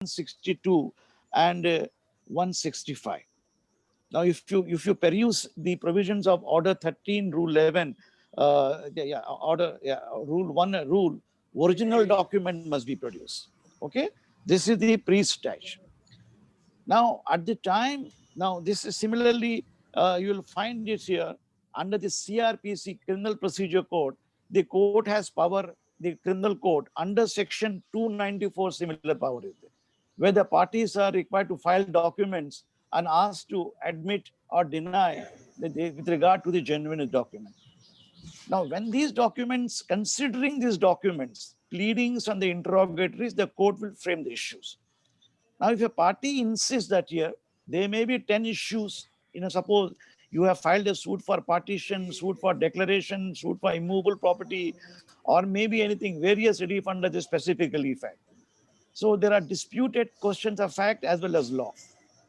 162 and 165. Now, if you peruse the provisions of Order 13, Rule 11, Rule 1, original document must be produced. Okay, this is the pre-stage. Now, at the time, now this is similarly, you will find it here under the CRPC, Criminal Procedure Code. The court has power, the criminal code under section 294, similar power is there, where the parties are required to file documents and asked to admit or deny with regard to the genuine document. Now, when these documents, considering these documents, pleadings and the interrogatories, the court will frame the issues. Now, if a party insists that here there may be 10 issues, suppose you have filed a suit for partition, suit for declaration, suit for immovable property, or maybe anything, various relief under the specific relief act. So there are disputed questions of fact as well as law.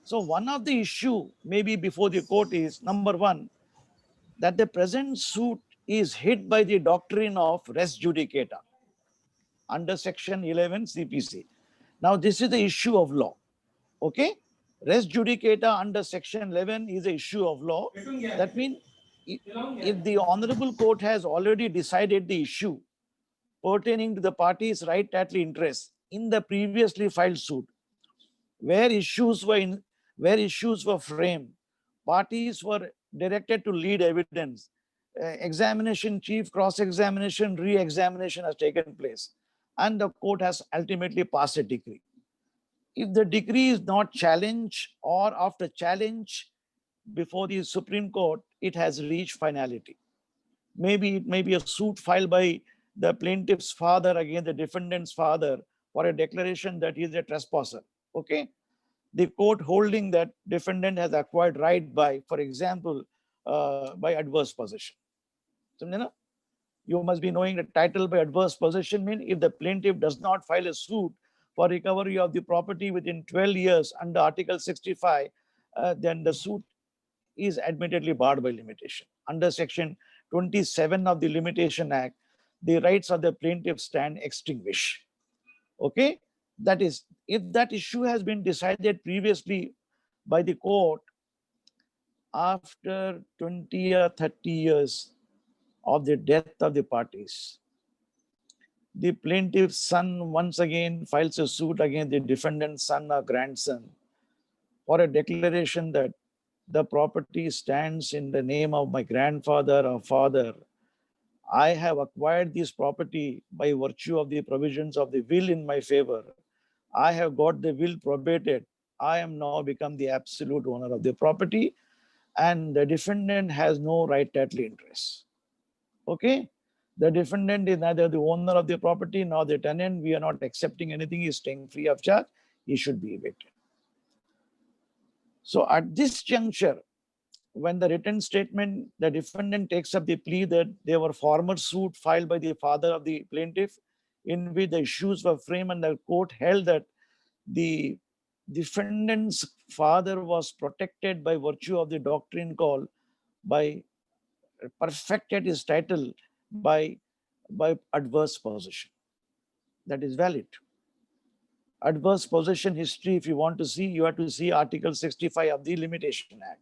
So one of the issue maybe before the court is, number one, that the present suit is hit by the doctrine of res judicata under section 11 CPC. Now this is the issue of law. Okay, res judicata under section 11 is an issue of law. That means if the honorable court has already decided the issue pertaining to the party's right title interest in the previously filed suit, where issues were framed, parties were directed to lead evidence, examination, chief cross-examination, re-examination has taken place, and the court has ultimately passed a decree. If the decree is not challenged, or after challenge before the Supreme Court, it has reached finality. Maybe it may be a suit filed by the plaintiff's father against the defendant's father for a declaration that he is a trespasser. Okay, the court holding that defendant has acquired right by, for example, by adverse possession. So, you must be knowing the title by adverse possession means if the plaintiff does not file a suit for recovery of the property within 12 years under Article 65, then the suit is admittedly barred by limitation. Under Section 27 of the Limitation Act, the rights of the plaintiff stand extinguished. Okay, that is, if that issue has been decided previously by the court after 20 or 30 years of the death of the parties, the plaintiff's son once again files a suit against the defendant's son or grandson for a declaration that the property stands in the name of my grandfather or father. I have acquired this property by virtue of the provisions of the will in my favor. I have got the will probated. I am now become the absolute owner of the property, and the defendant has no right title interest. Okay, the defendant is neither the owner of the property nor the tenant. We are not accepting anything. He is staying free of charge. He should be evicted. So at this juncture, when the written statement, the defendant takes up the plea that there were former suit filed by the father of the plaintiff in which the issues were framed, and the court held that the defendant's father was protected by virtue of the doctrine called by perfected his title by adverse possession. That is valid. Adverse possession history, if you want to see, you have to see Article 65 of the Limitation Act.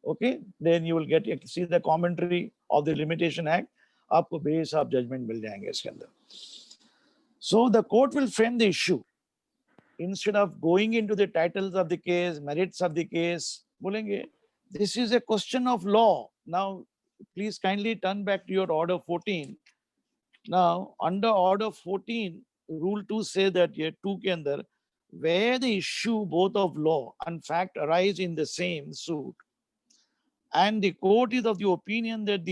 Okay, then you will see the commentary of the Limitation Act. आपको base of judgment मिल जाएंगे इसके अंदर. So the court will frame the issue instead of going into the titles of the case, merits of the case. बोलेंगे, this is a question of law. Now, please kindly turn back to your Order 14. Now, under Order 14, Rule 2 says that here 2 के अंदर, where the issue both of law and fact arise in the same suit, and the court is of the opinion that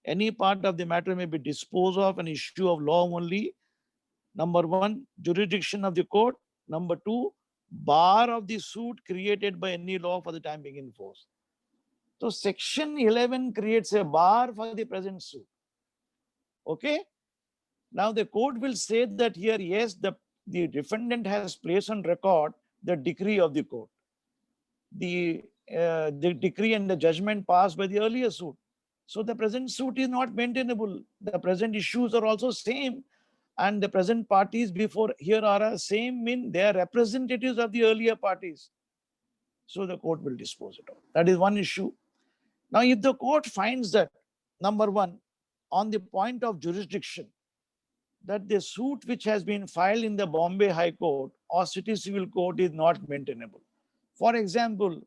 any part of the matter may be disposed of an issue of law only. Number 1, jurisdiction of the court. Number 2, bar of the suit created by any law for the time being in force. So Section 11 creates a bar for the present suit. Okay. Now the court will say that here, yes, the defendant has placed on record the decree of the court, the decree and the judgment passed by the earlier suit. So the present suit is not maintainable. The present issues are also same, and the present parties before here are same, mean they are representatives of the earlier parties. So the court will dispose it out. That is one issue. Now, if the court finds that, number one, on the point of jurisdiction, that the suit which has been filed in the Bombay High Court or City Civil Court is not maintainable. For example,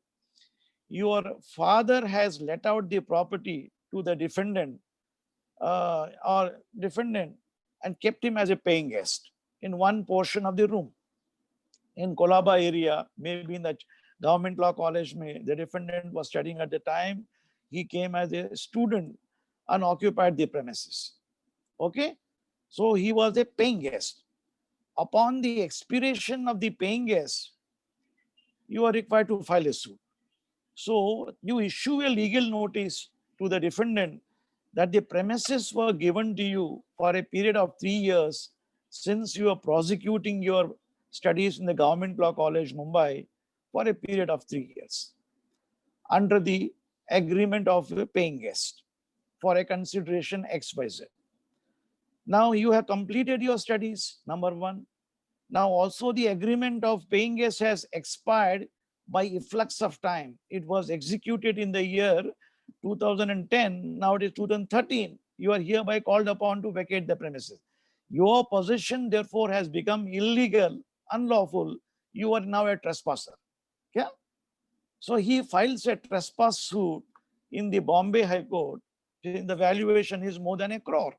your father has let out the property to the defendant and kept him as a paying guest in one portion of the room. In Kolaba area, maybe in the government law college, the defendant was studying at the time. He came as a student and occupied the premises. Okay, so he was a paying guest. Upon the expiration of the paying guest, you are required to file a suit. So you issue a legal notice to the defendant that the premises were given to you for a period of 3 years since you are prosecuting your studies in the Government Law College, Mumbai, for a period of 3 years under the agreement of a paying guest for a consideration XYZ. Now you have completed your studies, number one. Now also the agreement of paying guest has expired by efflux of time. It was executed in the year 2010. Now it is 2013. You are hereby called upon to vacate the premises. Your possession therefore has become illegal, unlawful. You are now a trespasser. Yeah. So he files a trespass suit in the Bombay High Court. The valuation is more than 1 crore.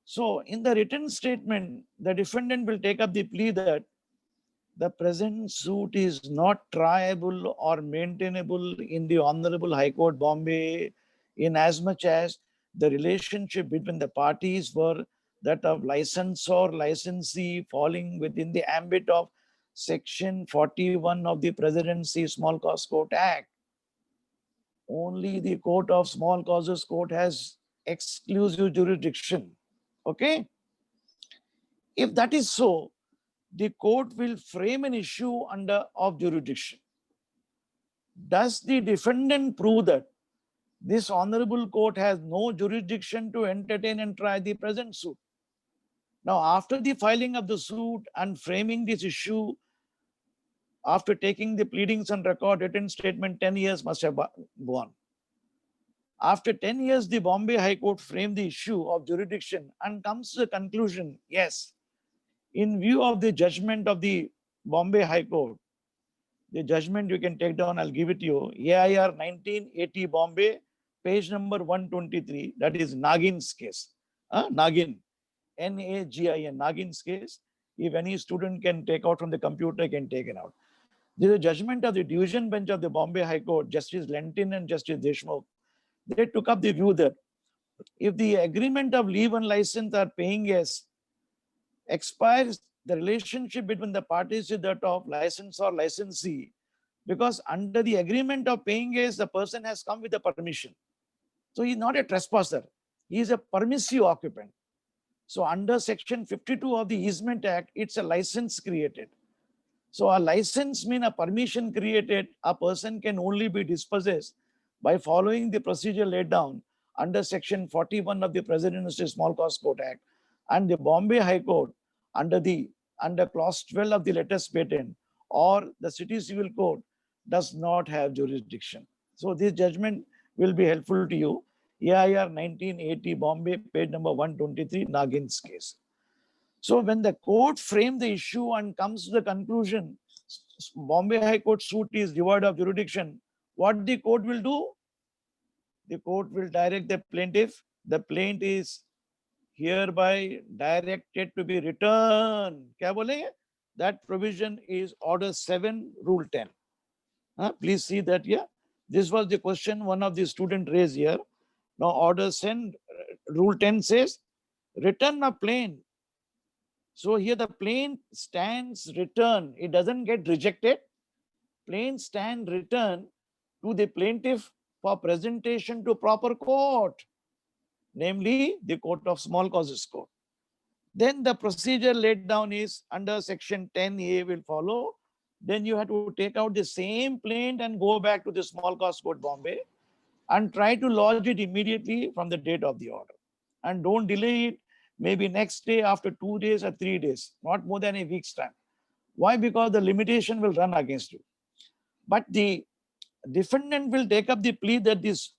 So in the written statement, the defendant will take up the plea that the present suit is not triable or maintainable in the Honorable High Court, Bombay, in as much as the relationship between the parties were that of licensor, licensee, falling within the ambit of Section 41 of the Presidency Small Cause Court Act. Only the Court of Small Causes Court has exclusive jurisdiction. Okay? If that is so, the court will frame an issue of jurisdiction. Does the defendant prove that this honorable court has no jurisdiction to entertain and try the present suit? Now, after the filing of the suit and framing this issue, after taking the pleadings and record, written statement, 10 years must have gone. After 10 years, the Bombay High Court framed the issue of jurisdiction and comes to the conclusion, yes, in view of the judgment of the Bombay High Court, the judgment you can take down, I'll give it to you. AIR 1980 Bombay, page number 123, that is Nagin's case. Nagin, N-A-G-I-N, Nagin's case. If any student can take out from the computer, can take it out. This is a judgment of the division bench of the Bombay High Court, Justice Lentin and Justice Deshmukh. They took up the view that if the agreement of leave and license are paying as expires, the relationship between the parties is that of license or licensee, because under the agreement of paying as the person has come with a permission. So he's not a trespasser. He is a permissive occupant. So under Section 52 of the Easement Act, it's a license created. So a license means a permission created. A person can only be dispossessed by following the procedure laid down under Section 41 of the Presidency Small Cause Court Act, and the Bombay High Court under clause 12 of the latest patent, or the City Civil Court does not have jurisdiction. So this judgment will be helpful to you. AIR 1980 Bombay, page number 123, Nagin's case. So when the court framed the issue and comes to the conclusion, Bombay High Court suit is devoid of jurisdiction, what the court will do? The court will direct the plaintiff. The plaint is hereby directed to be returned. Kya bolenge? That provision is Order 7, Rule 10. Please see that here. This was the question one of the students raised here. Now Order 10, Rule 10 says, return a plaint. So here the plaint stands return. It doesn't get rejected. Plaint stand return to the plaintiff for presentation to proper court, namely the Court of Small Causes Court. Then the procedure laid down is under Section 10A will follow. Then you have to take out the same plaint and go back to the Small Cause Court, Bombay, and try to lodge it immediately from the date of the order. And don't delay it. maybe next day, after 2 days or 3 days, not more than a week's time. Why? Because the limitation will run against you. But the defendant will take up the plea that this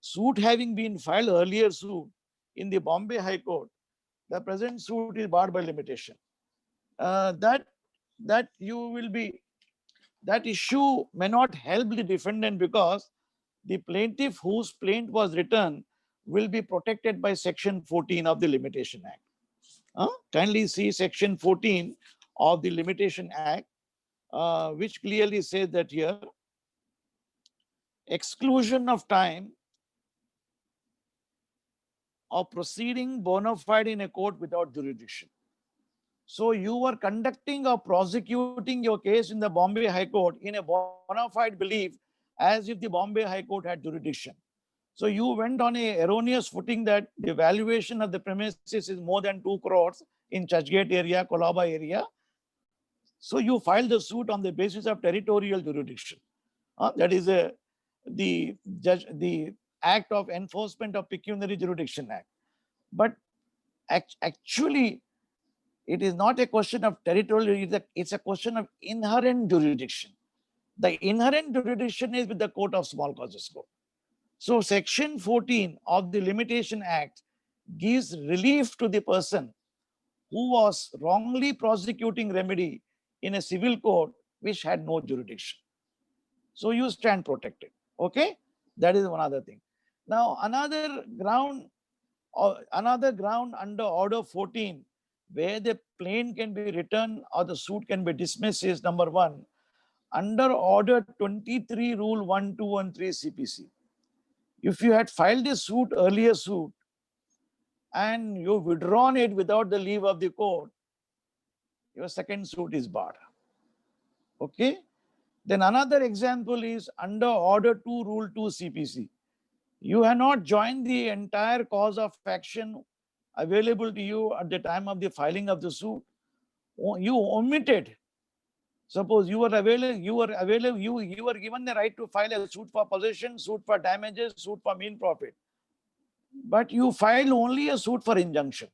suit having been filed earlier suit in the Bombay High Court, the present suit is barred by limitation. That you will be, that issue may not help the defendant because the plaintiff whose plaint was written will be protected by Section 14 of the Limitation Act. Kindly see Section 14 of the Limitation Act, which clearly says that here, exclusion of time of proceeding bona fide in a court without jurisdiction. So you were conducting or prosecuting your case in the Bombay High Court in a bona fide belief as if the Bombay High Court had jurisdiction. So you went on a erroneous footing that the valuation of the premises is more than 2 crores in Churchgate area, Colaba area. So you filed the suit on the basis of territorial jurisdiction. That is the Act of Enforcement of Pecuniary Jurisdiction Act. But actually, it is not a question of territorial, it's a question of inherent jurisdiction. The inherent jurisdiction is with the Court of Small Causes Court. So Section 14 of the Limitation Act gives relief to the person who was wrongly prosecuting remedy in a civil court which had no jurisdiction. So you stand protected. Okay, that is one other thing. Now another ground under Order 14 where the plaint can be returned or the suit can be dismissed is number 1, under Order 23 Rule 1, 2 and 3 CPC. If you had filed a suit, earlier suit, and you withdrawn it without the leave of the court, your second suit is barred. Okay. Then another example is under Order 2 Rule 2 CPC. You have not joined the entire cause of action available to you at the time of the filing of the suit. You omitted. Suppose you were given the right to file a suit for possession, suit for damages, suit for mean profit. But you filed only a suit for injunction.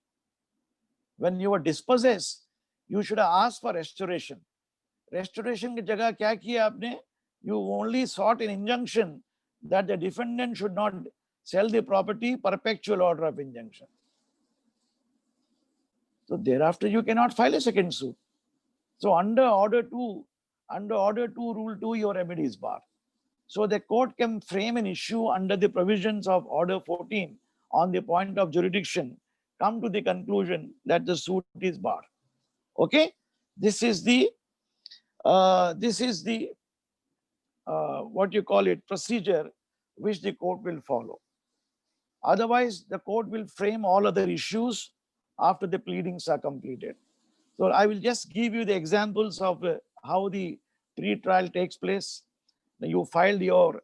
When you were dispossessed, you should have asked for restoration. Restoration की जगह क्या किया आपने? You only sought an injunction that the defendant should not sell the property, perpetual order of injunction. So thereafter you cannot file a second suit. So under Order 2 Rule 2, your remedy is barred. So the court can frame an issue under the provisions of Order 14 on the point of jurisdiction, come to the conclusion that the suit is barred. Okay, this is the what you call it, procedure which the court will follow. Otherwise, the court will frame all other issues after the pleadings are completed. So I will just give you the examples of how the pre-trial takes place. You filed your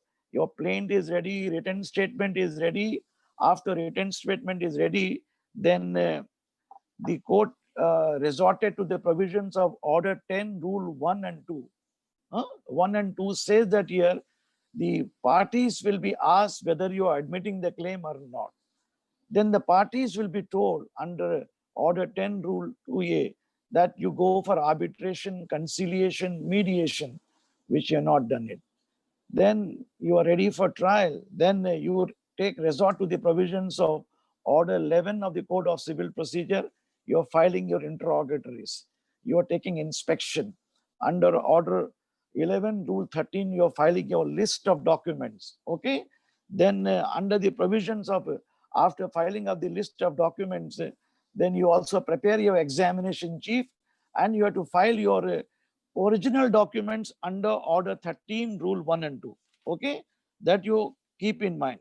plaint is ready, written statement is ready. After written statement is ready, then the court resorted to the provisions of Order 10, Rule 1 and 2. 1 and 2 says that here the parties will be asked whether you are admitting the claim or not. Then the parties will be told under Order 10, Rule 2A that you go for arbitration, conciliation, mediation, which you have not done it. Then you are ready for trial. Then you take resort to the provisions of Order 11 of the Code of Civil Procedure. You are filing your interrogatories. You are taking inspection. Under Order 11, Rule 13, you are filing your list of documents. Okay. Then under the provisions of after filing of the list of documents, then you also prepare your examination chief and you have to file your original documents under Order 13, Rule 1 and 2. Okay, that you keep in mind.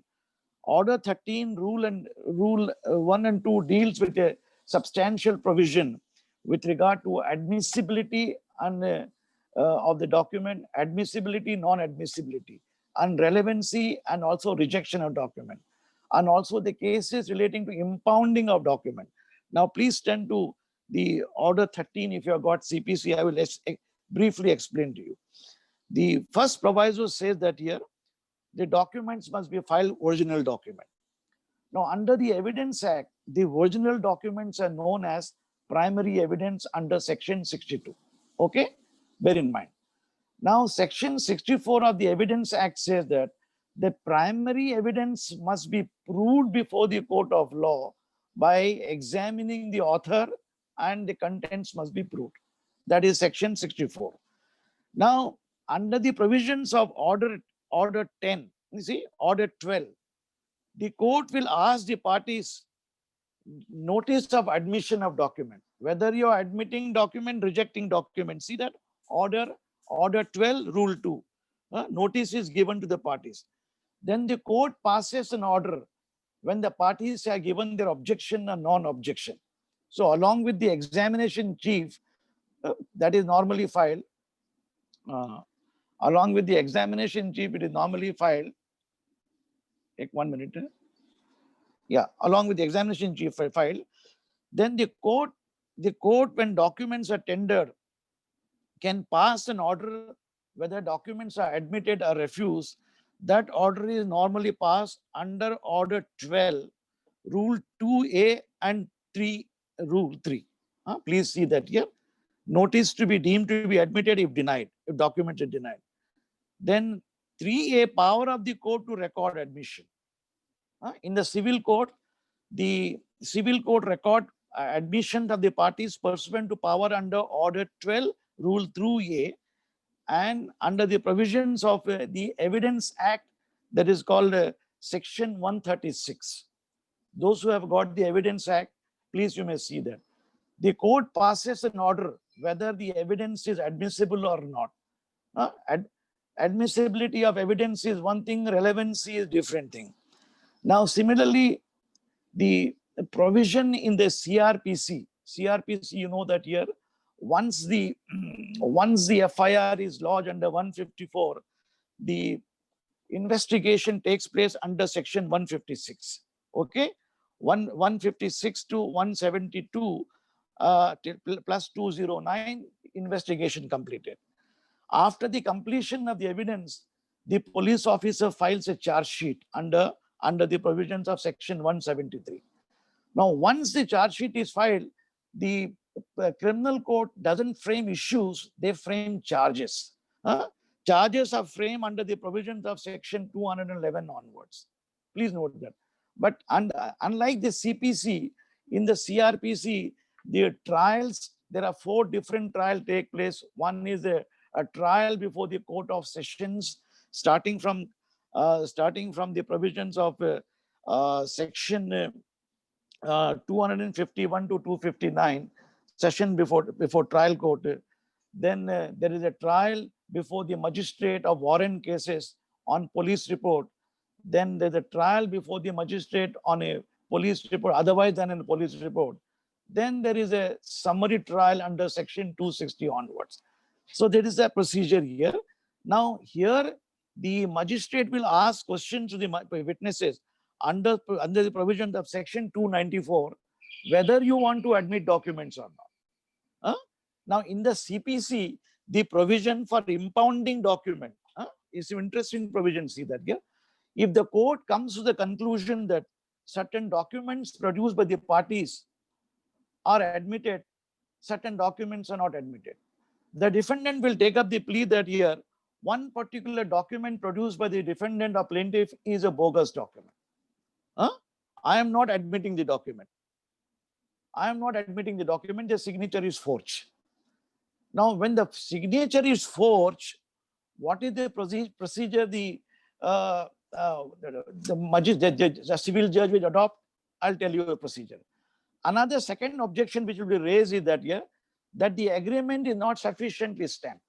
Order 13, Rule 1 and 2 deals with a substantial provision with regard to admissibility and of the document, admissibility, non-admissibility, and relevancy, and also rejection of document, and also the cases relating to impounding of document. Now, please turn to the Order 13. If you have got CPC, I will briefly explain to you. The first proviso says that here, the documents must be filed original document. Now, under the Evidence Act, the original documents are known as primary evidence under Section 62. Okay, bear in mind. Now, Section 64 of the Evidence Act says that the primary evidence must be proved before the court of law by examining the author, and the contents must be proved. That is Section 64. Now, under the provisions of Order 10, you see, Order 12, the court will ask the parties notice of admission of document, whether you are admitting document, rejecting document. See that order 12, rule 2. Notice is given to the parties. Then the court passes an order when the parties have given their objection or non-objection. So along with the examination chief, that is normally filed, along with the examination chief, it is normally filed. Take 1 minute. Yeah, along with the examination chief file. Then the court, when documents are tendered, can pass an order whether documents are admitted or refused. That order is normally passed under Order 12, Rule 2A and 3, Rule 3. Please see that here. Notice to be deemed to be admitted if denied, if documents are denied. Then 3A, power of the court to record admission. In the civil court, the civil court record admission of the parties pursuant to power under Order 12, Rule 3A, and under the provisions of the Evidence Act, that is called Section 136. Those who have got the Evidence Act, please, you may see that. The court passes an order whether the evidence is admissible or not. Admissibility of evidence is one thing, relevancy is different thing. Now, similarly, the provision in the CRPC, you know that here, once the FIR is lodged under 154, the investigation takes place under Section 156. Okay, 156 to 172 plus 209, investigation completed. After the completion of the evidence, the police officer files a charge sheet under the provisions of Section 173. Now, once the charge sheet is filed, the criminal court doesn't frame issues, they frame charges. Charges are framed under the provisions of Section 211 onwards. Please note that. But unlike the CPC, in the CRPC, the trials, there are 4 different trials take place. One is a trial before the Court of Sessions, starting from the provisions of Section 251 to 259, session before trial court. Then there is a trial before the magistrate of warrant cases on police report. Then there's a trial before the magistrate on a police report otherwise than a police report. Then there is a summary trial under Section 260 onwards. So there is a procedure here. Now here, the magistrate will ask questions to the witnesses under the provision of Section 294, whether you want to admit documents or not. Now, in the CPC, the provision for impounding document is an interesting provision. See that here. If the court comes to the conclusion that certain documents produced by the parties are admitted, certain documents are not admitted, the defendant will take up the plea that here, one particular document produced by the defendant or plaintiff is a bogus document. I am not admitting the document. I am not admitting the document, the signature is forged. Now, when the signature is forged, what is the procedure the civil judge will adopt? I'll tell you the procedure. Another second objection which will be raised is that here, that the agreement is not sufficiently stamped.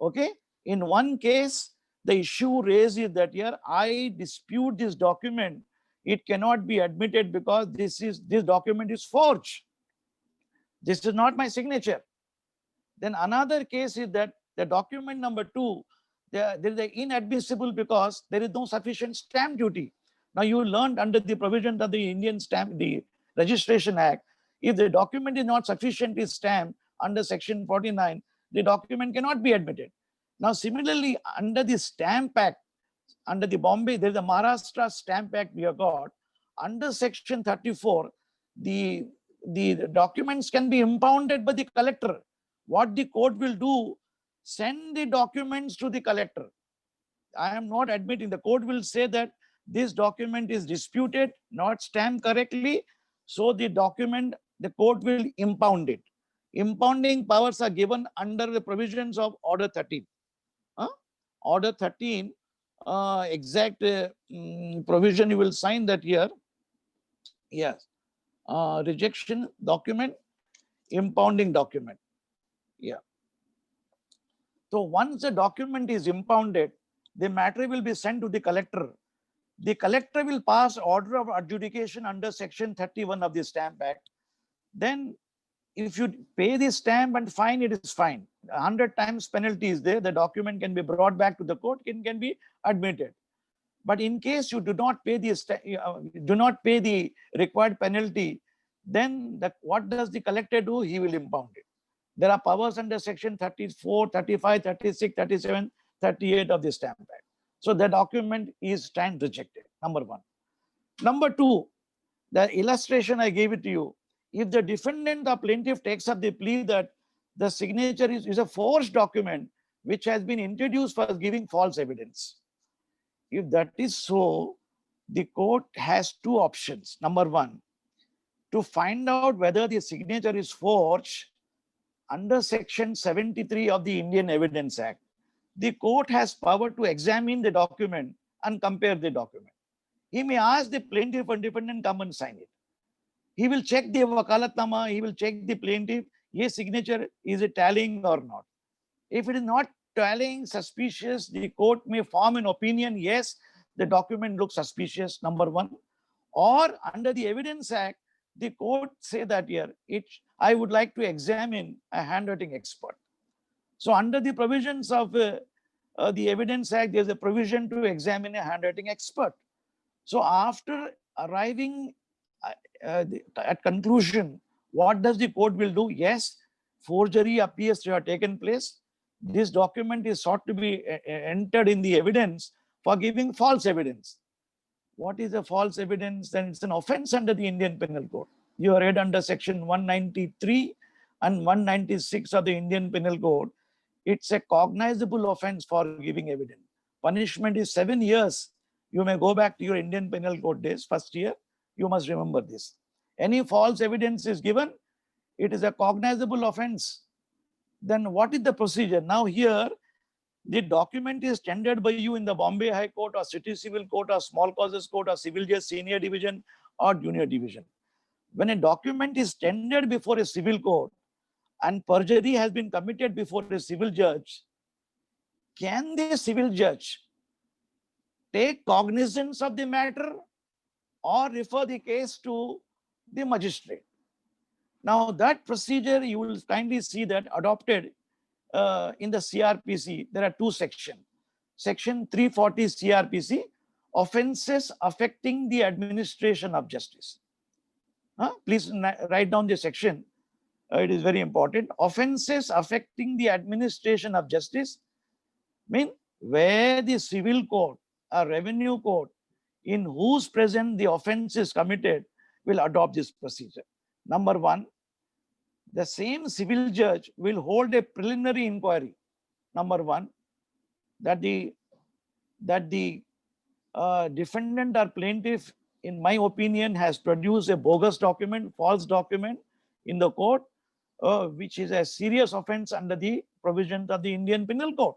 Okay, in one case, the issue raised is that here, I dispute this document. It cannot be admitted because this document is forged. This is not my signature. Then another case is that the document number 2, there is an inadmissible because there is no sufficient stamp duty. Now you learned under the provision of the Indian Stamp, the Registration Act, if the document is not sufficiently stamped under Section 49, the document cannot be admitted. Now similarly, under the Stamp Act, under the Bombay, there is a Maharashtra Stamp Act we have got. under section 34, the documents can be impounded by the collector. What the court will do, send the documents to the collector. I am not admitting, the court will say that this document is disputed, not stamped correctly. So the document, the court will impound it. Impounding powers are given under the provisions of Order 13. Order 13, exact provision you will sign that here. Yes. Rejection document, impounding document. Yeah. So once the document is impounded, the matter will be sent to the collector. The collector will pass order of adjudication under section 31 of the Stamp Act. Then if you pay the stamp and fine, it is fine. 100 times penalty is there. The document can be brought back to the court, it can be admitted. But in case you do not pay the required penalty, then what does the collector do? He will impound it. There are powers under section 34, 35, 36, 37, 38 of the Stamp Act. So the document is stand rejected, number one. Number two, the illustration I gave it to you. If the defendant or plaintiff takes up the plea that the signature is a forged document which has been introduced for giving false evidence. If that is so, the court has two options. Number one, to find out whether the signature is forged under section 73 of the Indian Evidence Act, the court has power to examine the document and compare the document. He may ask the plaintiff and defendant come and sign it. He will check the wakalatnama, he will check the plaintiff, yes, signature, is it tallying or not? If it is not tallying, suspicious, the court may form an opinion, yes, the document looks suspicious, number one. Or under the Evidence Act, the court say that here, I would like to examine a handwriting expert. So under the provisions of the Evidence Act, there's a provision to examine a handwriting expert. So after arriving at conclusion, what does the court will do? Yes, forgery appears to have taken place. This document is sought to be entered in the evidence for giving false evidence. What is a false evidence? Then it's an offense under the Indian Penal Code. You are read under section 193 and 196 of the Indian Penal Code. It's a cognizable offense for giving evidence. Punishment is 7 years. You may go back to your Indian Penal Code days, first year. You must remember this. Any false evidence is given, it is a cognizable offense. Then what is the procedure? Now here, the document is tendered by you in the Bombay High Court or City Civil Court or Small Causes Court or Civil Judge Senior Division or Junior Division. When a document is tendered before a civil court and perjury has been committed before a civil judge, can the civil judge take cognizance of the matter or refer the case to the magistrate? Now that procedure, you will kindly see that adopted in the CRPC. There are two sections. Section 340 CRPC, offenses affecting the administration of justice. Please write down the section. It is very important. Offenses affecting the administration of justice mean where the civil court or revenue court in whose presence the offense is committed will adopt this procedure. Number one, the same civil judge will hold a preliminary inquiry. Number one, that the defendant or plaintiff, in my opinion, has produced a bogus document, false document in the court, which is a serious offense under the provisions of the Indian Penal Code.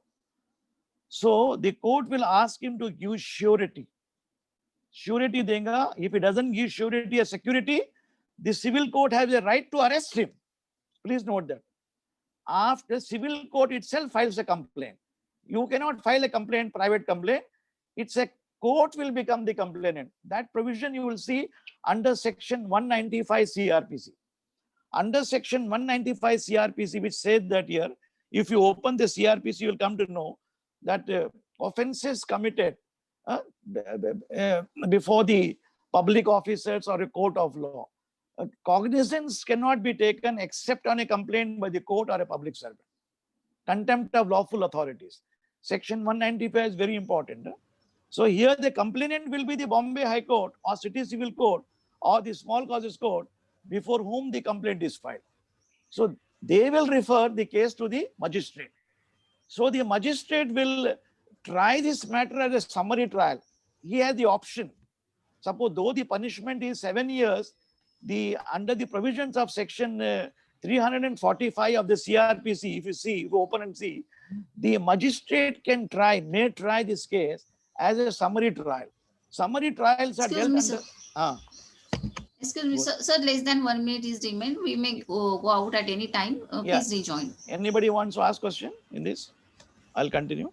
So the court will ask him to give surety. Surety denga. If he doesn't give surety as security, the civil court has a right to arrest him. Please note that. After civil court itself files a complaint. You cannot file a complaint, private complaint. It's a court will become the complainant. That provision you will see under section 195 CRPC. Under section 195 CRPC, which says that here, if you open the CRPC, you will come to know that offenses committed before the public officers or a court of law, cognizance cannot be taken except on a complaint by the court or a public servant. Contempt of lawful authorities. Section 195 is very important. So here the complainant will be the Bombay High Court or City Civil Court or the Small Causes Court before whom the complaint is filed. So they will refer the case to the magistrate. So the magistrate will try this matter as a summary trial. He has the option. Suppose though the punishment is 7 years, under the provisions of section 345 of the CRPC, if you open and see, the magistrate may try this case as a summary trial. Summary trials are dealt under. Excuse me, sir, less than 1 minute is remained. We may go out at any time. Please rejoin. Anybody wants to ask question in this? I'll continue.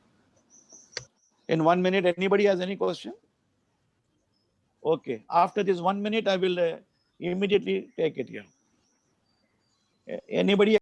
In 1 minute, anybody has any question? Okay. After this 1 minute, I will immediately take it here. Anybody